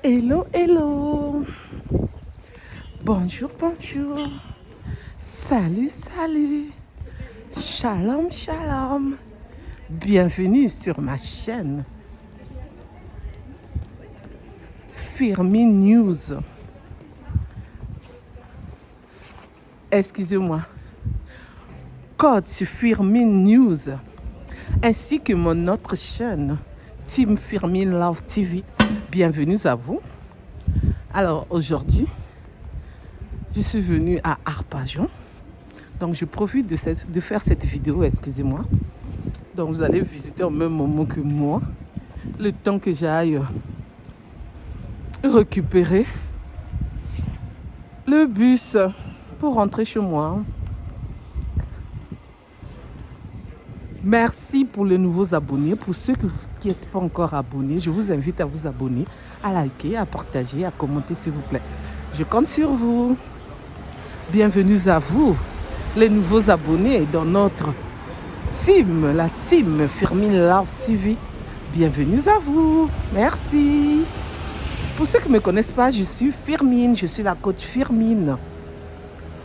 Hello, hello. Bonjour, bonjour. Salut, salut. Shalom, shalom. Bienvenue sur ma chaîne Firmin News. Excusez-moi. Code sur Firmin News. Ainsi que mon autre chaîne, Team Firmin Love TV. Bienvenue à vous. Alors aujourd'hui, je suis venue à Arpajon. Donc je profite de faire cette vidéo, excusez-moi. Donc vous allez visiter au même moment que moi. Le temps que j'aille récupérer le bus pour rentrer chez moi. Merci pour les nouveaux abonnés. Pour ceux qui n'êtes pas encore abonnés, je vous invite à vous abonner, à liker, à partager, à commenter s'il vous plaît. Je compte sur vous. Bienvenue à vous, les nouveaux abonnés dans notre team, la team Firmin Love TV. Bienvenue à vous. Merci. Pour ceux qui ne me connaissent pas, je suis Firmin, je suis la coach Firmin.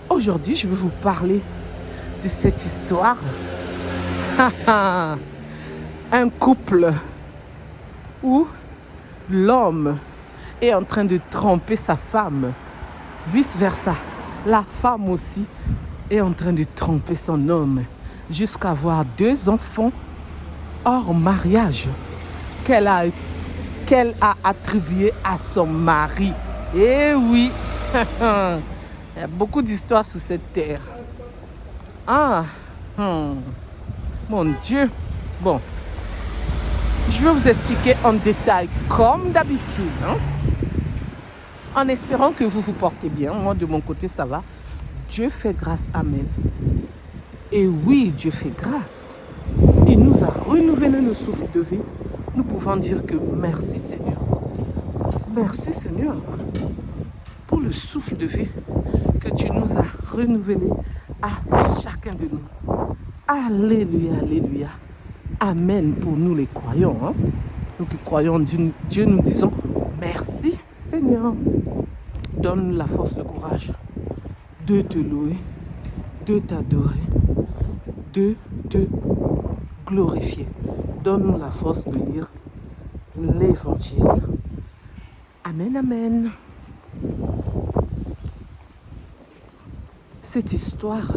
Aujourd'hui, je vais vous parler de cette histoire. Un couple où l'homme est en train de tromper sa femme, vice-versa. La femme aussi est en train de tromper son homme jusqu'à avoir 2 enfants hors mariage qu'elle a attribué à son mari. Eh oui, il y a beaucoup d'histoires sur cette terre. Mon Dieu. Bon, je vais vous expliquer en détail comme d'habitude. En espérant que vous vous portez bien. Moi, de mon côté, ça va. Dieu fait grâce. Amen. Et oui, Dieu fait grâce. Il nous a renouvelé le souffle de vie. Nous pouvons dire que merci Seigneur. Merci Seigneur pour le souffle de vie que tu nous as renouvelé à chacun de nous. Alléluia, alléluia. Amen pour nous les croyants. Nous qui croyons en Dieu, nous disons merci Seigneur. Donne-nous la force, le courage de te louer, de t'adorer, de te glorifier. Donne-nous la force de lire l'évangile. Amen, amen. Cette histoire,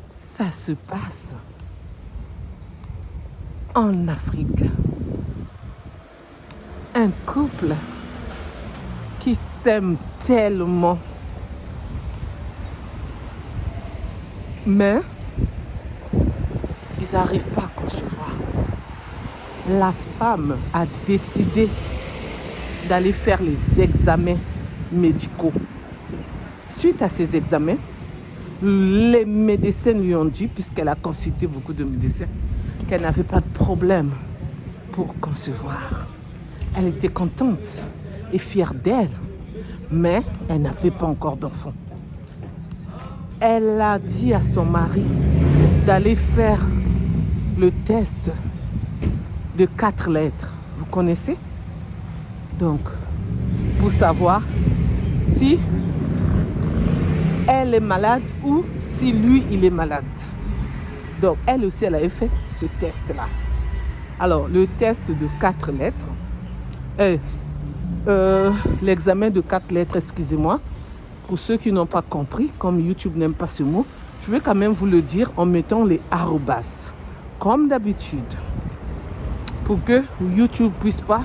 ça se passe en Afrique. Un couple qui s'aime tellement, mais ils n'arrivent pas à concevoir. La femme a décidé d'aller faire les examens médicaux. Suite à ces examens, les médecins lui ont dit, puisqu'elle a consulté beaucoup de médecins, qu'elle n'avait pas de problème pour concevoir. Elle était contente et fière d'elle, mais elle n'avait pas encore d'enfant. Elle a dit à son mari d'aller faire le test de 4 lettres. Vous connaissez? Donc, pour savoir si elle est malade ou si lui, il est malade. Donc, elle aussi, elle avait fait ce test-là. Alors, le test de 4 lettres, l'examen de 4 lettres, excusez-moi, pour ceux qui n'ont pas compris, comme YouTube n'aime pas ce mot, je vais quand même vous le dire en mettant les arrobas, comme d'habitude, pour que YouTube ne puisse pas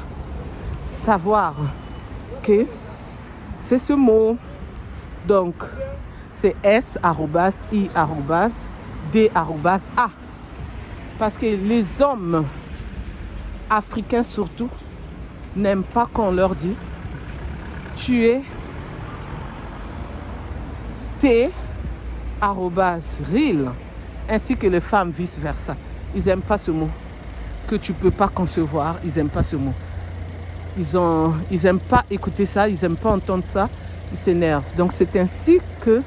savoir que c'est ce mot. Donc, c'est S, I, D, A. Parce que les hommes africains surtout n'aiment pas qu'on leur dit tu es T, real, ainsi que les femmes vice versa. Ils n'aiment pas ce mot. Que tu ne peux pas concevoir, ils n'aiment pas ce mot. Ils n'aiment pas écouter ça, ils n'aiment pas entendre ça, ils s'énervent. Donc c'est ainsi que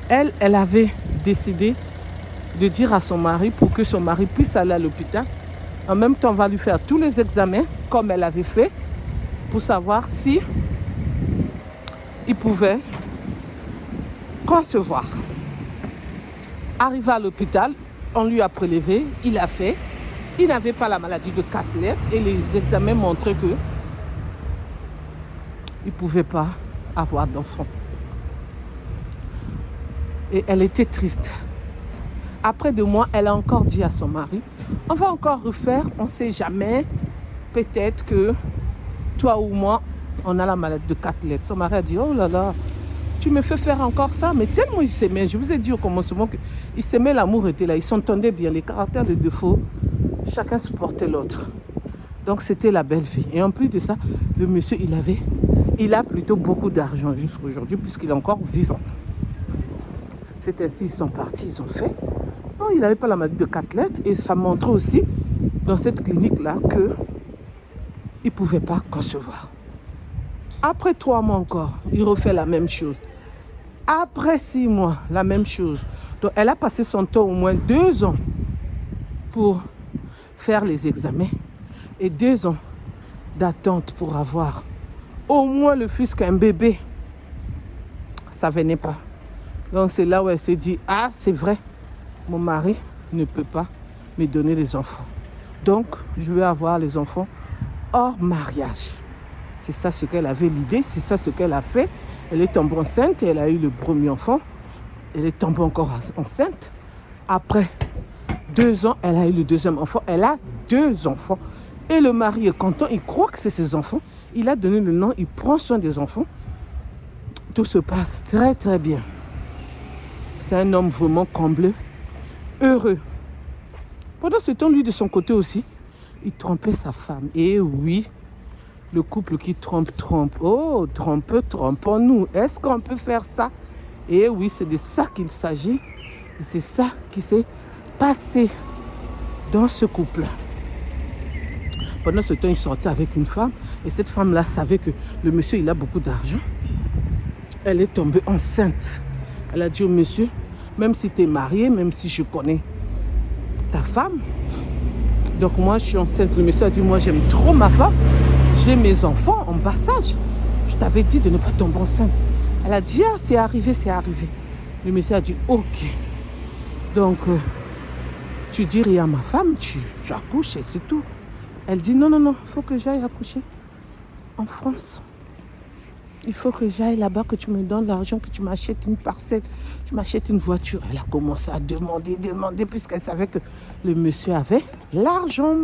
elle avait décidé de dire à son mari, pour que son mari puisse aller à l'hôpital. En même temps, on va lui faire tous les examens comme elle avait fait, pour savoir si il pouvait concevoir. Arrivé à l'hôpital, on lui a prélevé, il a fait. Il n'avait pas la maladie de 4 lettres et les examens montraient que il ne pouvait pas avoir d'enfant. Et elle était triste. Après 2 mois, elle a encore dit à son mari, on va encore refaire, on ne sait jamais, peut-être que toi ou moi, on a la maladie de 4 lettres. Son mari a dit, oh là là, tu me fais faire encore ça, mais tellement ils s'aimaient. Je vous ai dit au commencement qu'ils s'aimaient, l'amour était là, ils s'entendaient bien, les caractères, les défauts, chacun supportait l'autre. Donc c'était la belle vie. Et en plus de ça, le monsieur, il a plutôt beaucoup d'argent jusqu'à aujourd'hui, puisqu'il est encore vivant. C'est ainsi, ils sont partis, ils ont fait. Non, il n'avait pas la maladie de 4 lettres, et ça montrait aussi, dans cette clinique-là, qu'il ne pouvait pas concevoir. Après 3 mois encore, il refait la même chose. Après 6 mois, la même chose. Donc, elle a passé son temps au moins 2 ans pour faire les examens et 2 ans d'attente pour avoir au moins le fût qu'un bébé. Ça venait pas. Donc, c'est là où elle s'est dit, ah, c'est vrai, mon mari ne peut pas me donner les enfants. Donc, je vais avoir les enfants hors mariage. C'est ça ce qu'elle avait l'idée, c'est ça ce qu'elle a fait. Elle est tombée enceinte, elle a eu le premier enfant. Elle est tombée encore enceinte. Après 2 ans, elle a eu le deuxième enfant. Elle a 2 enfants. Et le mari est content, il croit que c'est ses enfants. Il a donné le nom, il prend soin des enfants. Tout se passe très très bien. C'est un homme vraiment comblé, heureux. Pendant ce temps, lui de son côté aussi, il trompait sa femme. Et oui, le couple qui trompe. Oh, trompons-nous. Est-ce qu'on peut faire ça? Et oui, c'est de ça qu'il s'agit. Et c'est ça qui s'est passé dans ce couple. Pendant ce temps, il sortait avec une femme. Et cette femme-là savait que le monsieur, il a beaucoup d'argent. Elle est tombée enceinte. Elle a dit au monsieur, même si tu es marié, même si je connais ta femme, donc moi, je suis enceinte. Le monsieur a dit, moi, j'aime trop ma femme. J'ai mes enfants en bas âge. Je t'avais dit de ne pas tomber enceinte. Elle a dit, ah, c'est arrivé, c'est arrivé. Le monsieur a dit, ok. Donc, tu dis rien à ma femme, tu accouches et c'est tout. Elle dit, non, il faut que j'aille accoucher en France. Il faut que j'aille là-bas, que tu me donnes l'argent, que tu m'achètes une parcelle, tu m'achètes une voiture. Elle a commencé à demander, puisqu'elle savait que le monsieur avait l'argent.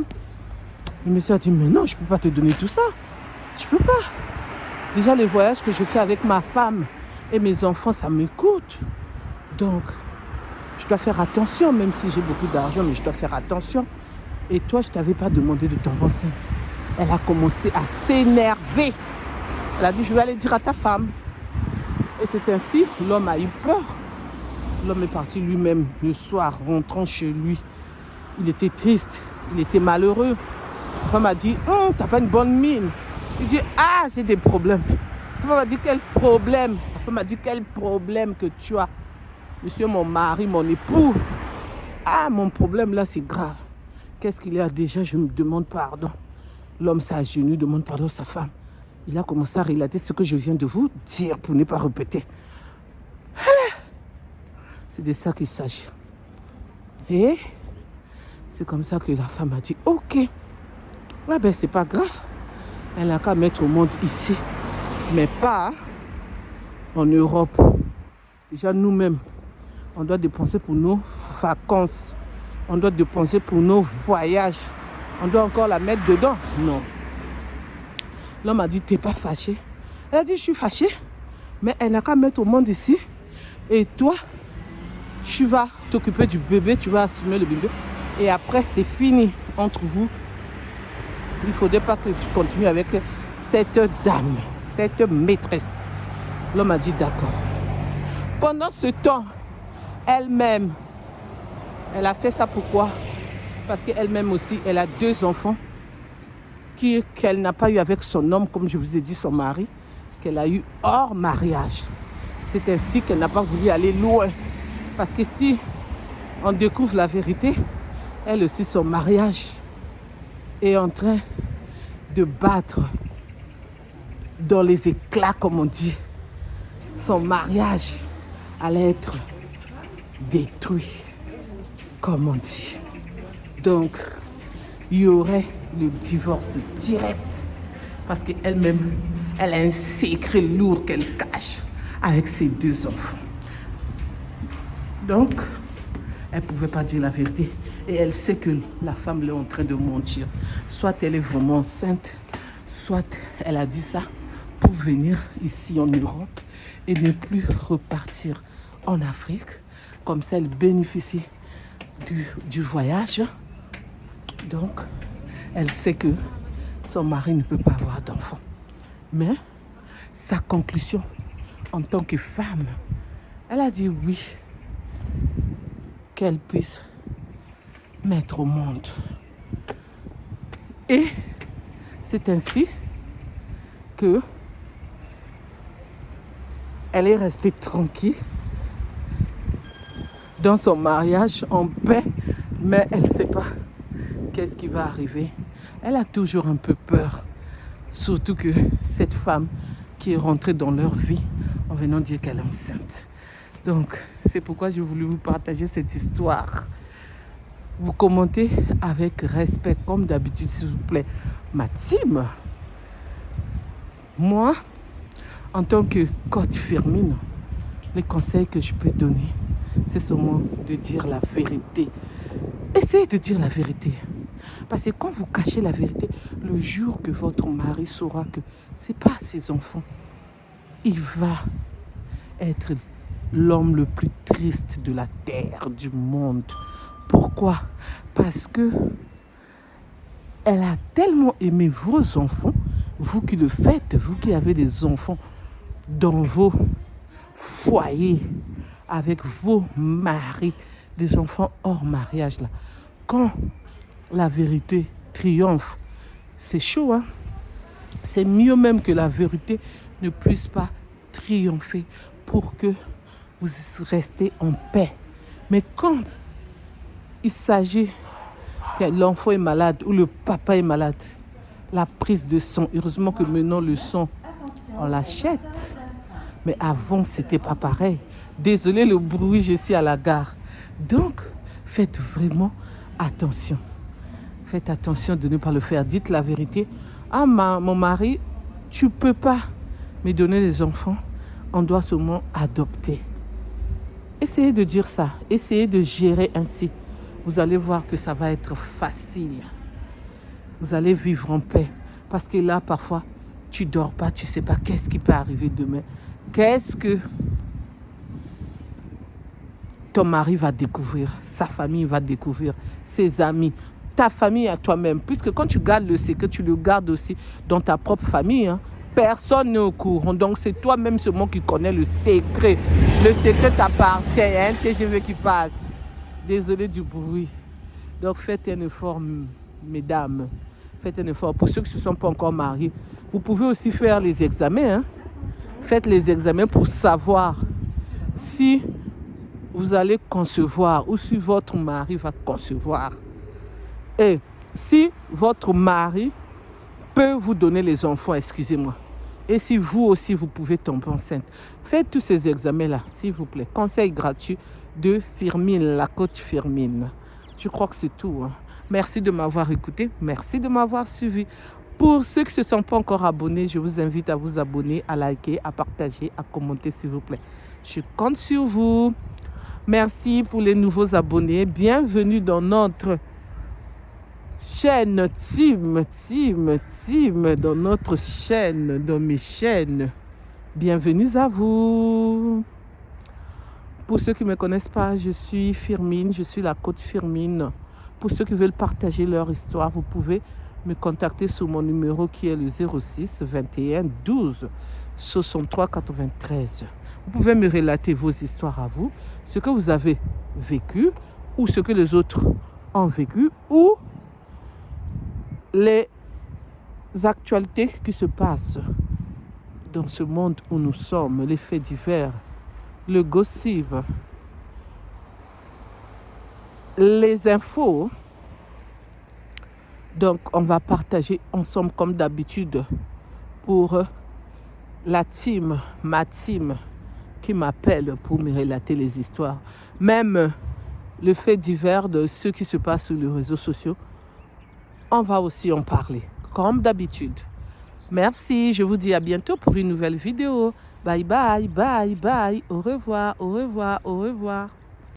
Le monsieur a dit, mais non, je ne peux pas te donner tout ça. Je ne peux pas. Déjà, les voyages que je fais avec ma femme et mes enfants, ça me coûte. Donc, je dois faire attention, même si j'ai beaucoup d'argent, mais je dois faire attention. Et toi, je ne t'avais pas demandé de tomber enceinte. Elle a commencé à s'énerver. Elle a dit, je vais aller dire à ta femme. Et c'est ainsi, l'homme a eu peur. L'homme est parti lui-même le soir, rentrant chez lui. Il était triste, il était malheureux. Sa femme a dit, t'as pas une bonne mine. Il dit, ah, j'ai des problèmes. Sa femme a dit, quel problème? Sa femme a dit, quel problème que tu as? Monsieur, mon mari, mon époux. Ah, mon problème là, c'est grave. Qu'est-ce qu'il y a déjà? Je me demande pardon. L'homme s'agenouille, demande pardon à sa femme. Il a commencé à relater ce que je viens de vous dire pour ne pas répéter. C'est de ça qu'il s'agit. Et c'est comme ça que la femme a dit, ok. Ouais, ben c'est pas grave. Elle n'a qu'à mettre au monde ici. Mais pas en Europe. Déjà nous-mêmes, on doit dépenser pour nos vacances. On doit dépenser pour nos voyages. On doit encore la mettre dedans. Non. L'homme a dit, t'es pas fâché? Elle a dit, je suis fâchée. Mais elle n'a qu'à mettre au monde ici. Et toi, tu vas t'occuper du bébé, tu vas assumer le bébé. Et après, c'est fini entre vous. Il ne faudrait pas que tu continues avec cette dame, cette maîtresse. L'homme a dit, d'accord. Pendant ce temps, elle-même, elle a fait ça pourquoi? Parce qu'elle-même aussi, elle a 2 enfants qu'elle n'a pas eu avec son homme, comme je vous ai dit, son mari, qu'elle a eu hors mariage. C'est ainsi qu'elle n'a pas voulu aller loin. Parce que si on découvre la vérité, elle aussi, son mariage est en train de battre dans les éclats, comme on dit. Son mariage allait être détruit, comme on dit. Donc, il y aurait le divorce direct parce qu'elle-même, elle a un secret lourd qu'elle cache avec ses 2 enfants. Donc, elle ne pouvait pas dire la vérité. Et elle sait que la femme est en train de mentir. Soit elle est vraiment enceinte, soit elle a dit ça pour venir ici en Europe et ne plus repartir en Afrique. Comme ça, elle bénéficie du voyage. Donc, elle sait que son mari ne peut pas avoir d'enfant. Mais sa conclusion en tant que femme, elle a dit oui, qu'elle puisse mettre au monde. Et c'est ainsi que elle est restée tranquille dans son mariage en paix, mais elle ne sait pas qu'est-ce qui va arriver. Elle a toujours un peu peur, surtout que cette femme qui est rentrée dans leur vie en venant dire qu'elle est enceinte. Donc, c'est pourquoi j'ai voulu vous partager cette histoire. Vous commentez avec respect, comme d'habitude, s'il vous plaît. Ma team, moi, en tant que coach féminine, les conseils que je peux donner, c'est seulement de dire la vérité. Essayez de dire la vérité. Parce que quand vous cachez la vérité, le jour que votre mari saura que ce n'est pas ses enfants, il va être l'homme le plus triste de la terre, du monde. Pourquoi? Parce que elle a tellement aimé vos enfants, vous qui le faites, vous qui avez des enfants dans vos foyers, avec vos maris, des enfants hors mariage là. Quand la vérité triomphe, c'est chaud, hein? C'est mieux même que la vérité ne puisse pas triompher pour que vous restez en paix. Mais quand il s'agit que l'enfant est malade ou le papa est malade, la prise de sang, heureusement que maintenant le sang, on l'achète. Mais avant, c'était pas pareil. Désolé le bruit, je suis à la gare. Donc, faites vraiment attention. Faites attention de ne pas le faire. Dites la vérité. Ah, mon mari, tu peux pas me donner des enfants. On doit seulement adopter. Essayez de dire ça. Essayez de gérer ainsi. Vous allez voir que ça va être facile. Vous allez vivre en paix. Parce que là, parfois, tu dors pas, tu sais pas qu'est-ce qui peut arriver demain. Qu'est-ce que ton mari va découvrir, sa famille va découvrir, ses amis, ta famille à toi-même. Puisque quand tu gardes le secret, tu le gardes aussi dans ta propre famille. Hein. Personne n'est au courant. Donc, c'est toi-même seulement qui connais le secret. Le secret t'appartient. Il y a un TGV qui passe. Désolé du bruit. Donc, faites un effort, mesdames. Faites un effort. Pour ceux qui ne se sont pas encore mariés, vous pouvez aussi faire les examens. Hein. Faites les examens pour savoir si vous allez concevoir ou si votre mari va concevoir. Et si votre mari peut vous donner les enfants, excusez-moi. Et si vous aussi, vous pouvez tomber enceinte. Faites tous ces examens-là, s'il vous plaît. Conseil gratuit de Firmine, la coach Firmine. Je crois que c'est tout. Hein. Merci de m'avoir écouté. Merci de m'avoir suivi. Pour ceux qui ne se sont pas encore abonnés, je vous invite à vous abonner, à liker, à partager, à commenter, s'il vous plaît. Je compte sur vous. Merci pour les nouveaux abonnés. Bienvenue dans notre chaîne team, dans notre chaîne, dans mes chaînes. Bienvenue à vous. Pour ceux qui ne me connaissent pas, je suis Firmine, je suis la coach Firmine. Pour ceux qui veulent partager leur histoire, vous pouvez me contacter sur mon numéro qui est le 06 21 12 63 93. Vous pouvez me relater vos histoires à vous, ce que vous avez vécu ou ce que les autres ont vécu ou les actualités qui se passent dans ce monde où nous sommes, les faits divers, le gossip, les infos. Donc, on va partager ensemble comme d'habitude pour la team, ma team, qui m'appelle pour me relater les histoires. Même le fait divers de ce qui se passe sur les réseaux sociaux, on va aussi en parler, comme d'habitude. Merci, je vous dis à bientôt pour une nouvelle vidéo. Bye bye, bye bye, au revoir, au revoir, au revoir.